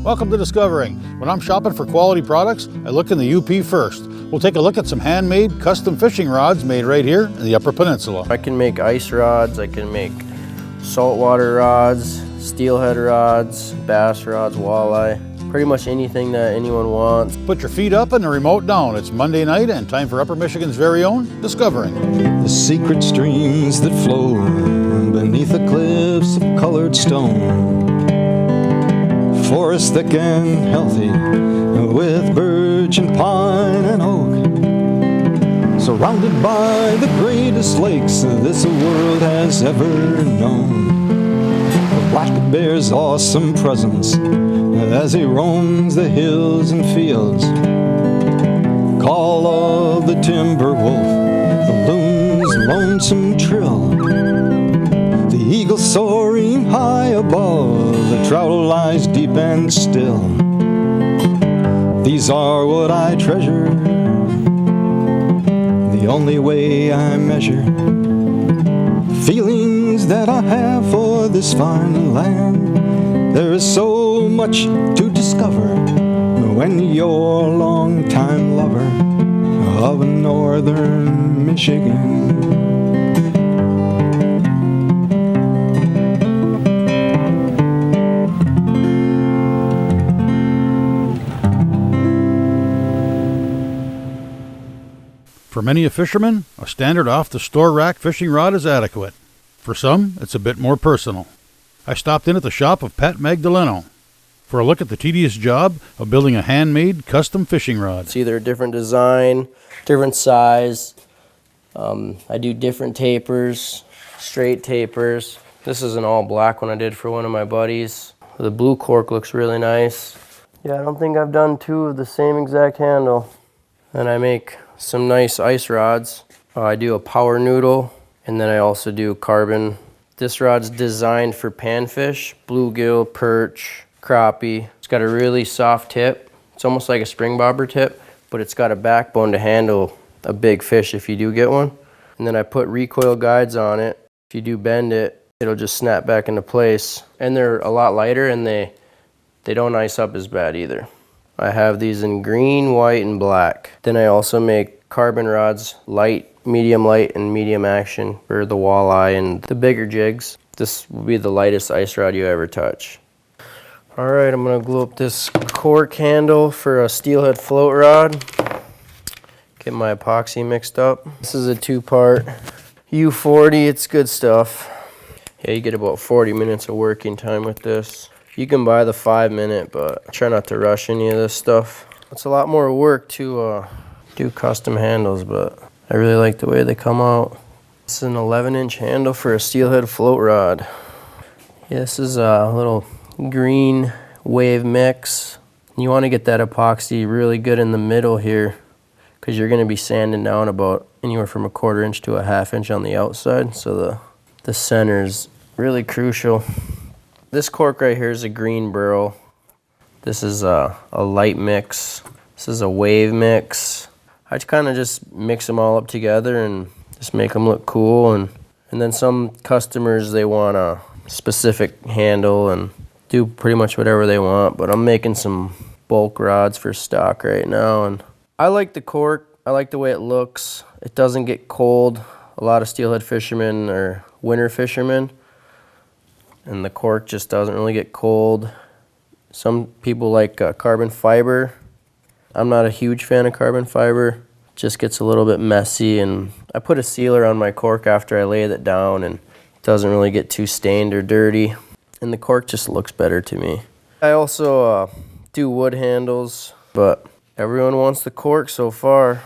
Welcome to Discovering. When I'm shopping for quality products, I look in the UP first. We'll take a look at some handmade, custom fishing rods made right here in the Upper Peninsula. I can make ice rods, I can make saltwater rods, steelhead rods, bass rods, walleye, pretty much anything that anyone wants. Put your feet up and the remote down. It's Monday night and time for Upper Michigan's very own Discovering. The secret streams that flow beneath the cliffs of colored stone. Forests thick and healthy with birch and pine and oak. Surrounded by the greatest lakes this world has ever known. The black bear's awesome presence as he roams the hills and fields. Call of the timber wolf, the loon's lonesome trill. The eagle soaring high above, the trout lies deep and still. These are what I treasure, the only way I measure feelings that I have for this fine land. There is so much to discover when you're a long-time lover of northern Michigan. For many a fisherman, a standard off-the-store rack fishing rod is adequate. For some, it's a bit more personal. I stopped in at the shop of Pat Magdaleno for a look at the tedious job of building a handmade custom fishing rod. It's either a different design, different size. I do different tapers, straight tapers. This is an all black one I did for one of my buddies. The blue cork looks really nice. Yeah, I don't think I've done two of the same exact handle. And I make some nice ice rods. I do a power noodle, and then I also do carbon. This rod's designed for panfish, bluegill, perch, crappie. It's got a really soft tip. It's almost like a spring bobber tip, but it's got a backbone to handle a big fish if you do get one. And then I put recoil guides on it. If you do bend it, it'll just snap back into place. And they're a lot lighter, and they don't ice up as bad either. I have these in green, white, and black. Then I also make carbon rods, light, medium light, and medium action for the walleye and the bigger jigs. This will be the lightest ice rod you ever touch. All right, I'm gonna glue up this cork handle for a steelhead float rod. Get my epoxy mixed up. This is a 2-part U40, it's good stuff. Yeah, you get about 40 minutes of working time with this. You can buy the 5-minute, but try not to rush any of this stuff. It's a lot more work to do custom handles, but I really like the way they come out. This is an 11-inch handle for a steelhead float rod. Yeah, this is a little green wave mix. You want to get that epoxy really good in the middle here, because you're going to be sanding down about anywhere from 1/4 inch to 1/2 inch on the outside, so the center is really crucial. This cork right here is a green burl. This is a light mix. This is a wave mix. I kind of just mix them all up together and just make them look cool. And then some customers, they want a specific handle and do pretty much whatever they want. But I'm making some bulk rods for stock right now. And I like the cork. I like the way it looks. It doesn't get cold. A lot of steelhead fishermen are winter fishermen, and the cork just doesn't really get cold. Some people like carbon fiber. I'm not a huge fan of carbon fiber. It just gets a little bit messy, and I put a sealer on my cork after I laid it down, and it doesn't really get too stained or dirty, and the cork just looks better to me. I also do wood handles, but everyone wants the cork so far.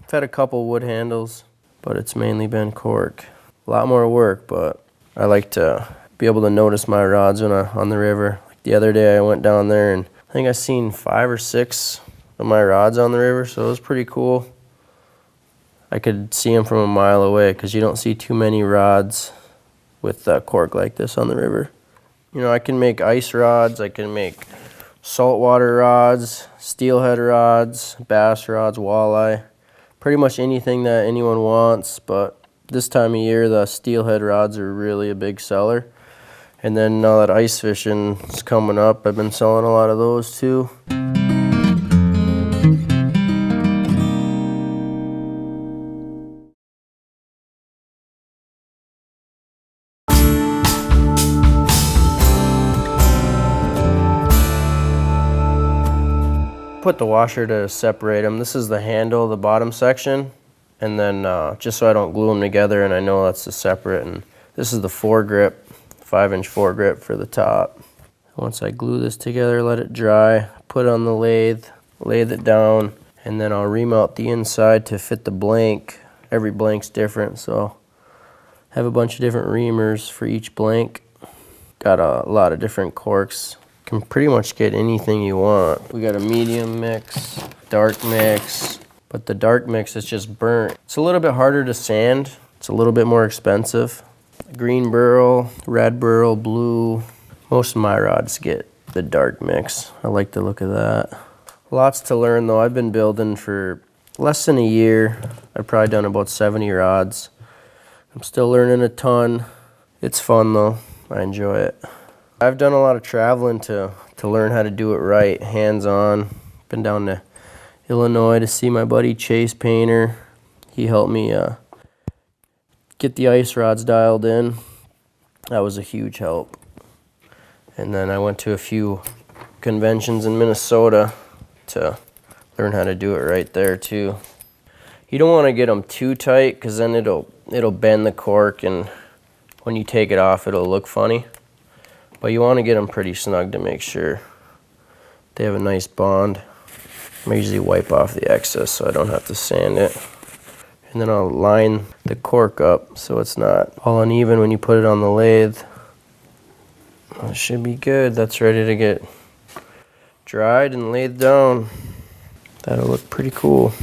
I've had a couple wood handles, but it's mainly been cork. A lot more work, but I like to be able to notice my rods when I'm on the river. Like the other day I went down there and I think I seen 5 or 6 of my rods on the river, so it was pretty cool. I could see them from a mile away because you don't see too many rods with cork like this on the river. You know, I can make ice rods, I can make saltwater rods, steelhead rods, bass rods, walleye, pretty much anything that anyone wants, but this time of year the steelhead rods are really a big seller. And then now that ice fishing is coming up, I've been selling a lot of those too. Put the washer to separate them. This is the handle, the bottom section, and then just so I don't glue them together, and I know that's a separate. And this is the foregrip, 5-inch foregrip for the top. Once I glue this together, let it dry, put it on the lathe it down, and then I'll remount the inside to fit the blank. Every blank's different, so I have a bunch of different reamers for each blank. Got a lot of different corks. Can pretty much get anything you want. We got a medium mix, dark mix, but the dark mix is just burnt. It's a little bit harder to sand. It's a little bit more expensive. Green burl, red burl, blue. Most of my rods get the dark mix. I like the look of that. Lots to learn though. I've been building for less than a year. I've probably done about 70 rods. I'm still learning a ton. It's fun though. I enjoy it. I've done a lot of traveling to learn how to do it right, hands-on. Been down to Illinois to see my buddy Chase Painter. He helped me get the ice rods dialed in. That was a huge help. And then I went to a few conventions in Minnesota to learn how to do it right there too. You don't want to get them too tight because then it'll bend the cork, and when you take it off it'll look funny. But you want to get them pretty snug to make sure they have a nice bond. I usually wipe off the excess so I don't have to sand it. And then I'll line the cork up so it's not all uneven when you put it on the lathe. It should be good. That's ready to get dried and laid down. That'll look pretty cool.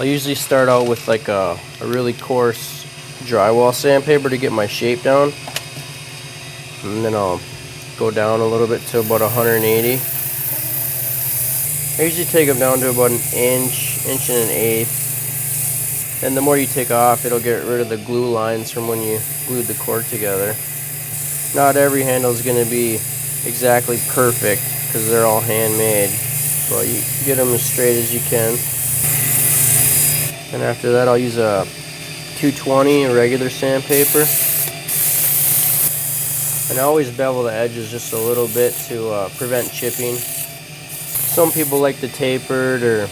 I'll usually start out with like a really coarse drywall sandpaper to get my shape down. And then I'll go down a little bit to about 180. I usually take them down to about an inch and an eighth. And the more you take off, it'll get rid of the glue lines from when you glued the cork together. Not every handle is going to be exactly perfect because they're all handmade, but you get them as straight as you can. And after that, I'll use a 220, a regular sandpaper. And I always bevel the edges just a little bit to prevent chipping. Some people like the tapered, or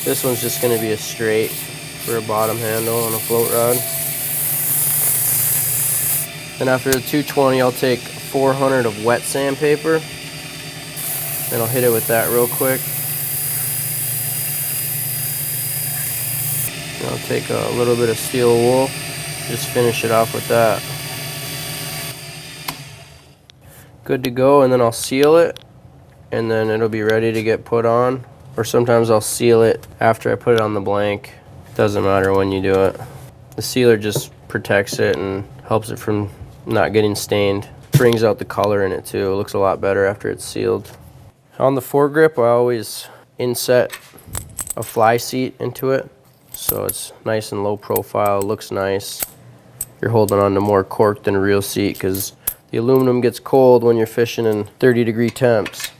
this one's just going to be a straight for a bottom handle on a float rod. Then after the 220, I'll take 400 of wet sandpaper, and I'll hit it with that real quick. And I'll take a little bit of steel wool, just finish it off with that. Good to go, and then I'll seal it, and then it'll be ready to get put on. Or sometimes I'll seal it after I put it on the blank. Doesn't matter when you do it. The sealer just protects it and helps it from not getting stained. Brings out the color in it too. It looks a lot better after it's sealed. On the foregrip, I always inset a fly seat into it, so it's nice and low profile, looks nice. You're holding on to more cork than a real seat because the aluminum gets cold when you're fishing in 30-degree temps.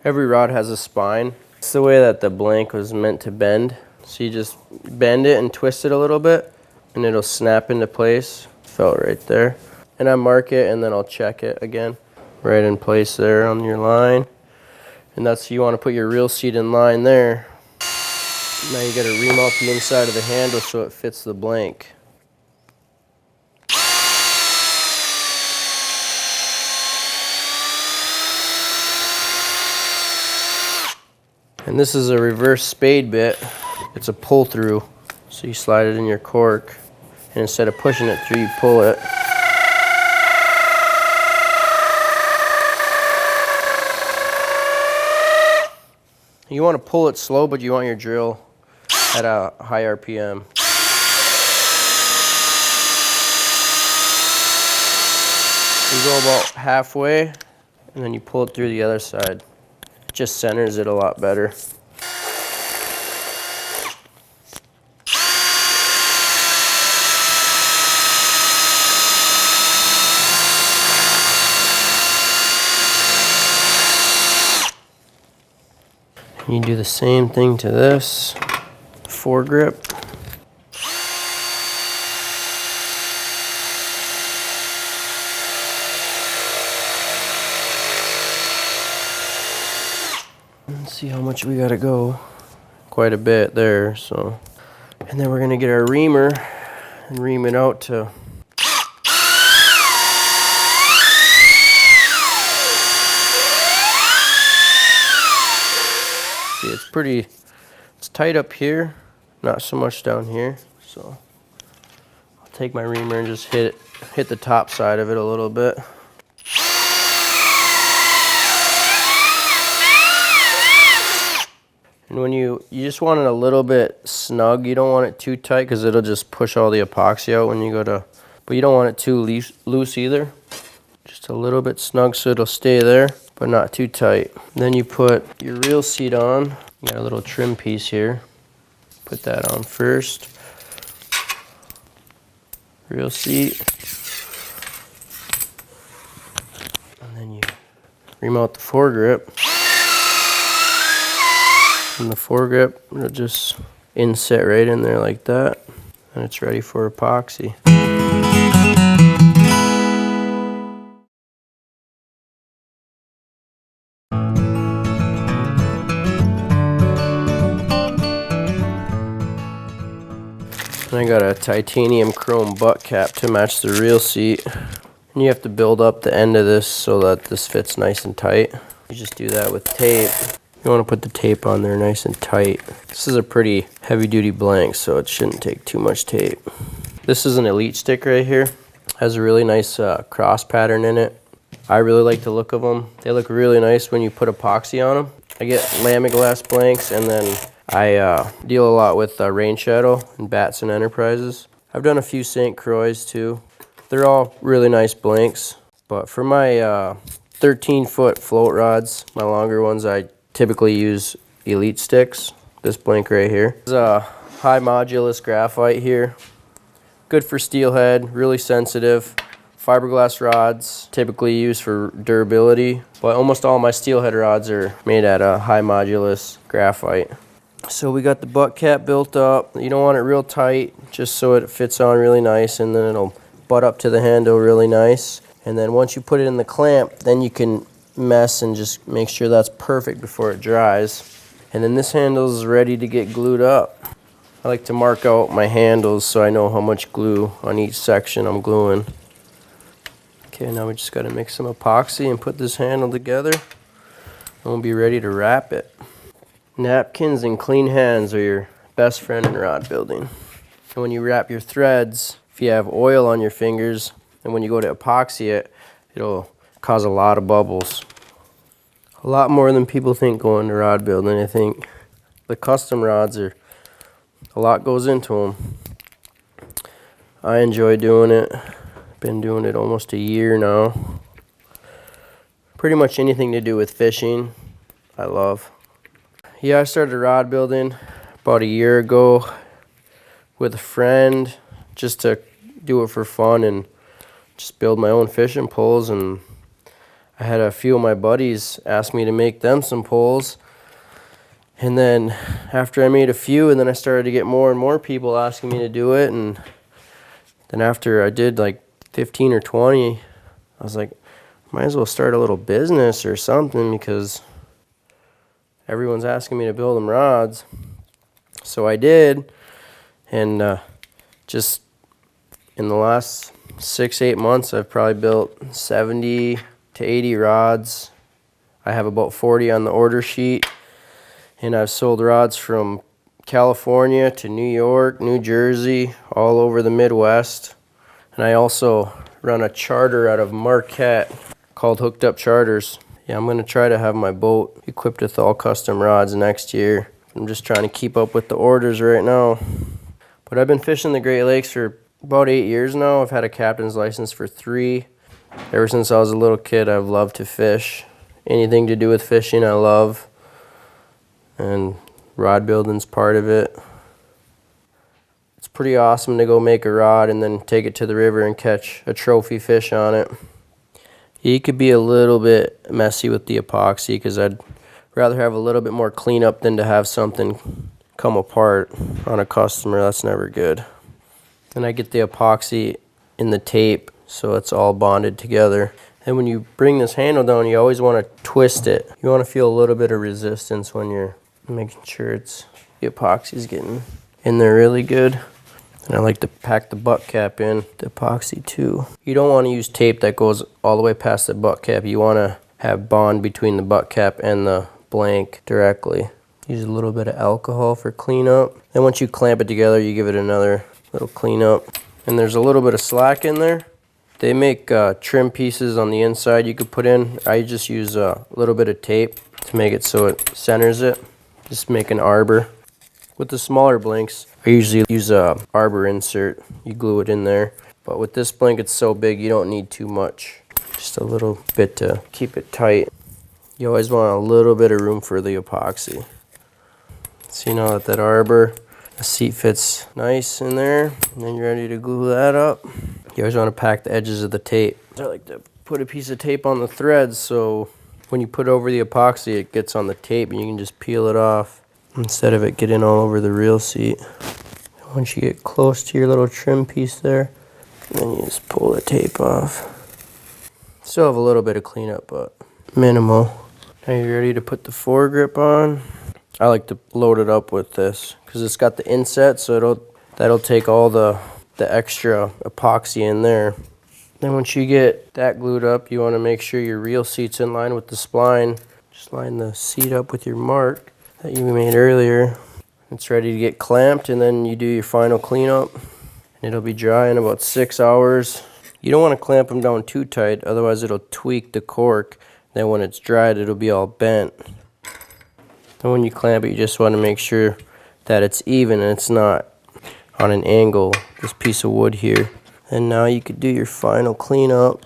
Every rod has a spine. It's the way that the blank was meant to bend. So you just bend it and twist it a little bit, and it'll snap into place. Felt right there. And I mark it, and then I'll check it again. Right in place there on your line. And that's, you want to put your reel seat in line there. Now you got to remount the inside of the handle so it fits the blank. And this is a reverse spade bit. It's a pull through. So you slide it in your cork, and instead of pushing it through, you pull it. You want to pull it slow, but you want your drill at a high RPM. You go about halfway, and then you pull it through the other side. It just centers it a lot better. You do the same thing to this foregrip. Let's see how much we gotta go. Quite a bit there, so. And then we're gonna get our reamer and ream it out to see, it's tight up here, not so much down here. So I'll take my reamer and just hit the top side of it a little bit. And when you just want it a little bit snug, you don't want it too tight because it'll just push all the epoxy out when you go to, but you don't want it too loose either. Just a little bit snug so it'll stay there, but not too tight. Then you put your reel seat on. You got a little trim piece here. Put that on first. Reel seat. And then you ream out the foregrip. And the foregrip, it'll just inset right in there like that, and it's ready for epoxy. And I got a titanium chrome butt cap to match the reel seat. And you have to build up the end of this so that this fits nice and tight. You just do that with tape. You want to put the tape on there nice and tight. This is a pretty heavy duty blank, so it shouldn't take too much tape. This is an Elite stick right here. Has a really nice cross pattern in it. I really like the look of them. They look really nice when you put epoxy on them. I get Lamiglass blanks, and then I deal a lot with Rain Shadow and Batson Enterprises. I've done a few St. Croix too. They're all really nice blanks, but for my 13-foot float rods, my longer ones, I typically use Elite sticks. This blank right here. This is a high modulus graphite here. Good for steelhead, really sensitive. Fiberglass rods, typically used for durability, but almost all my steelhead rods are made out of high modulus graphite. So we got the butt cap built up. You don't want it real tight, just so it fits on really nice, and then it'll butt up to the handle really nice. And then once you put it in the clamp, then you can mess and just make sure that's perfect before it dries. And then this handle is ready to get glued up. I like to mark out my handles so I know how much glue on each section I'm gluing. Okay, now we just got to mix some epoxy and put this handle together, and we'll be ready to wrap it. Napkins and clean hands are your best friend in rod building. And when you wrap your threads, if you have oil on your fingers, and when you go to epoxy it, it'll cause a lot of bubbles. A lot more than people think going to rod building. I think the custom rods are, a lot goes into them. I enjoy doing it. Been doing it almost a year now. Pretty much anything to do with fishing, I love. Yeah, I started rod building about a year ago with a friend just to do it for fun and just build my own fishing poles, and I had a few of my buddies ask me to make them some poles. And then after I made a few, and then I started to get more and more people asking me to do it, and then after I did like 15 or 20, I was like, might as well start a little business or something because everyone's asking me to build them rods. So I did, and just in the last 6-8 months, I've probably built 70 to 80 rods. I have about 40 on the order sheet, and I've sold rods from California to New York, New Jersey, all over the Midwest. And I also run a charter out of Marquette called Hooked Up Charters. Yeah, I'm going to try to have my boat equipped with all custom rods next year. I'm just trying to keep up with the orders right now. But I've been fishing the Great Lakes for about 8 years now. I've had a captain's license for 3. Ever since I was a little kid, I've loved to fish. Anything to do with fishing, I love. And rod building's part of it. It's pretty awesome to go make a rod and then take it to the river and catch a trophy fish on it. You could be a little bit messy with the epoxy because I'd Rather have a little bit more cleanup than to have something come apart on a customer. That's never good. Then I get the epoxy in the tape so it's all bonded together. And when you bring this handle down, you always want to twist it. You want to feel a little bit of resistance when you're making sure the epoxy's getting in there really good. And I like to pack the butt cap in the epoxy too. You don't want to use tape that goes all the way past the butt cap. You want to have bond between the butt cap and the blank directly. Use a little bit of alcohol for cleanup. Then once you clamp it together, you give it another little cleanup. And there's a little bit of slack in there. They make trim pieces on the inside you could put in. I just use a little bit of tape to make it so it centers it. Just make an arbor. With the smaller blanks, I usually use a arbor insert. You glue it in there. But with this blank, it's so big, you don't need too much. Just a little bit to keep it tight. You always want a little bit of room for the epoxy. See now that arbor, the seat fits nice in there, and then you're ready to glue that up. You always want to pack the edges of the tape. I like to put a piece of tape on the threads so when you put over the epoxy, it gets on the tape and you can just peel it off instead of it getting all over the real seat. Once you get close to your little trim piece there, then you just pull the tape off. Still have a little bit of cleanup, but minimal. Now you're ready to put the foregrip on. I like to load it up with this because it's got the inset, so that'll take all the extra epoxy in there. Then once you get that glued up, you want to make sure your reel seat's in line with the spline. Just line the seat up with your mark that you made earlier. It's ready to get clamped, and then you do your final cleanup. And it'll be dry in about 6 hours. You don't want to clamp them down too tight, otherwise it'll tweak the cork. Then when it's dried, it'll be all bent. And when you clamp it, you just want to make sure that it's even and it's not on an angle, this piece of wood here. And now you could do your final cleanup.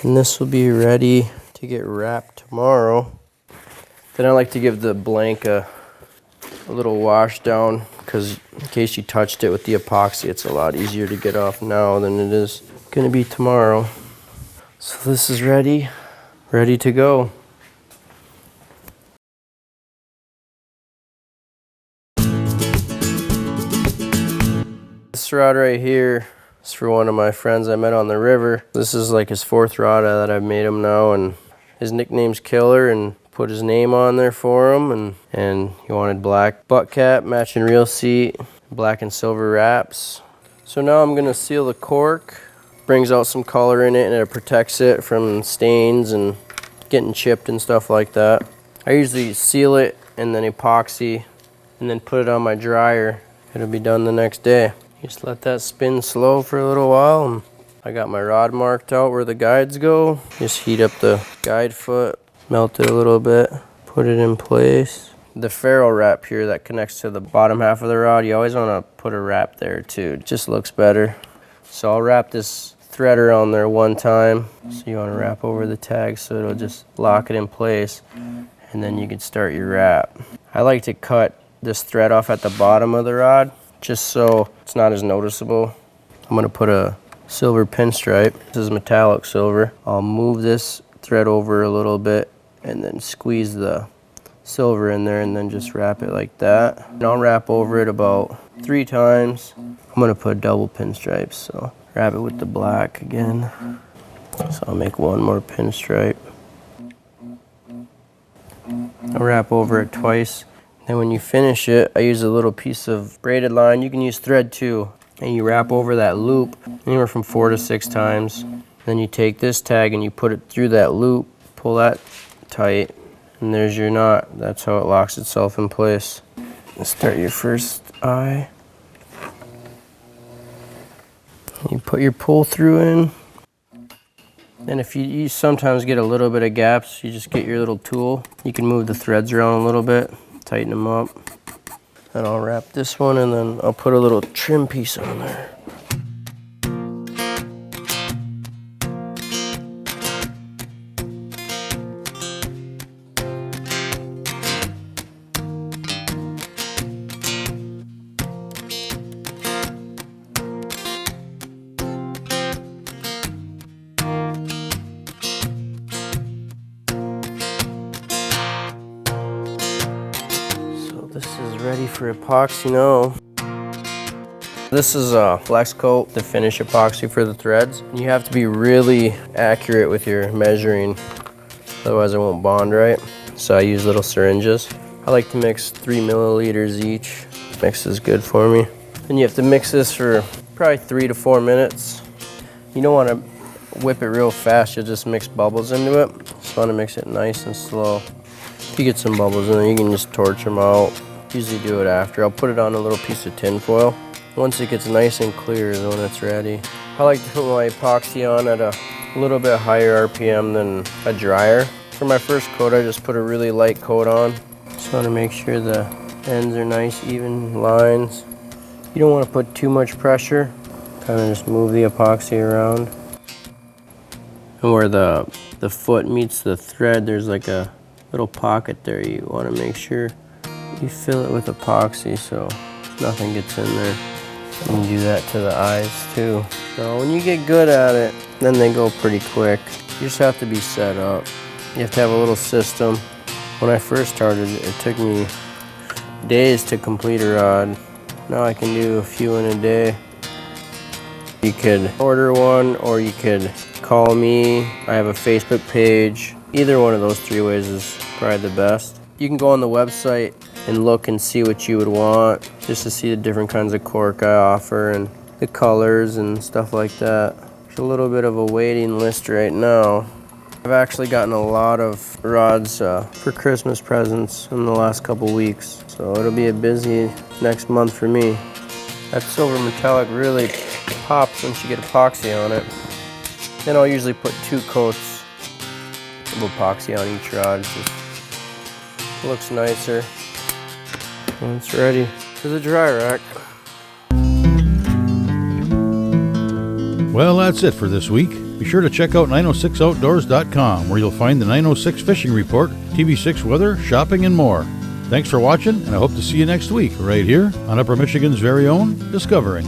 And this will be ready to get wrapped tomorrow. Then I like to give the blank a little wash down because in case you touched it with the epoxy, it's a lot easier to get off now than it is going to be tomorrow. So this is ready to go. This rod right here is for one of my friends I met on the river. This is like his 4th rod that I've made him now, and his nickname's Killer, and put his name on there for him, and he wanted black butt cap, matching reel seat, black and silver wraps. So now I'm gonna seal the cork. Brings out some color in it and it protects it from stains and getting chipped and stuff like that. I usually seal it and then epoxy and then put it on my dryer. It'll be done the next day. Just let that spin slow for a little while. And I got my rod marked out where the guides go. Just heat up the guide foot, melt it a little bit, put it in place. The ferrule wrap here that connects to the bottom half of the rod, you always want to put a wrap there too. It just looks better. So I'll wrap this threader on there one time. So you want to wrap over the tag so it'll just lock it in place. And then you can start your wrap. I like to cut this thread off at the bottom of the rod just so it's not as noticeable. I'm going to put a silver pinstripe. This is metallic silver. I'll move this thread over a little bit and then squeeze the silver in there and then just wrap it like that. And I'll wrap over it about 3 times. I'm going to put double pinstripes, so wrap it with the black again. So I'll make one more pinstripe. I'll wrap over it twice. And when you finish it, I use a little piece of braided line. You can use thread too. And you wrap over that loop anywhere from 4 to 6 times. Then you take this tag and you put it through that loop, pull that tight, and there's your knot. That's how it locks itself in place. Start your first eye. You put your pull through in. And if you sometimes get a little bit of gaps, you just get your little tool. You can move the threads around a little bit, tighten them up. And I'll wrap this one and then I'll put a little trim piece on there. This is ready for epoxy now. This is a flex coat to finish epoxy for the threads. You have to be really accurate with your measuring, otherwise it won't bond right. So I use little syringes. I like to mix 3 milliliters each. Mix is good for me. And you have to mix this for probably 3 to 4 minutes. You don't want to whip it real fast, you'll just mix bubbles into it. Just want to mix it nice and slow. If you get some bubbles in there, you can just torch them out. Usually do it after. I'll put it on a little piece of tin foil. Once it gets nice and clear is when it's ready. I like to put my epoxy on at a little bit higher RPM than a dryer. For my first coat, I just put a really light coat on. Just want to make sure the ends are nice, even lines. You don't want to put too much pressure. Kind of just move the epoxy around. And where the foot meets the thread, there's like a little pocket there. You want to make sure you fill it with epoxy so nothing gets in there. You can do that to the eyes too. So when you get good at it, then they go pretty quick. You just have to be set up. You have to have a little system. When I first started, it took me days to complete a rod. Now I can do a few in a day. You could order one or you could call me. I have a Facebook page. Either one of those 3 ways is probably the best. You can go on the website and look and see what you would want, just to see the different kinds of cork I offer and the colors and stuff like that. There's a little bit of a waiting list right now. I've actually gotten a lot of rods for Christmas presents in the last couple weeks, so it'll be a busy next month for me. That silver metallic really pops once you get epoxy on it. Then I'll usually put 2 coats of epoxy on each rod. It just looks nicer. And it's ready for the dry rack. Well, that's it for this week. Be sure to check out 906outdoors.com, where you'll find the 906 Fishing Report, TV6 weather, shopping, and more. Thanks for watching, and I hope to see you next week right here on Upper Michigan's very own Discovering.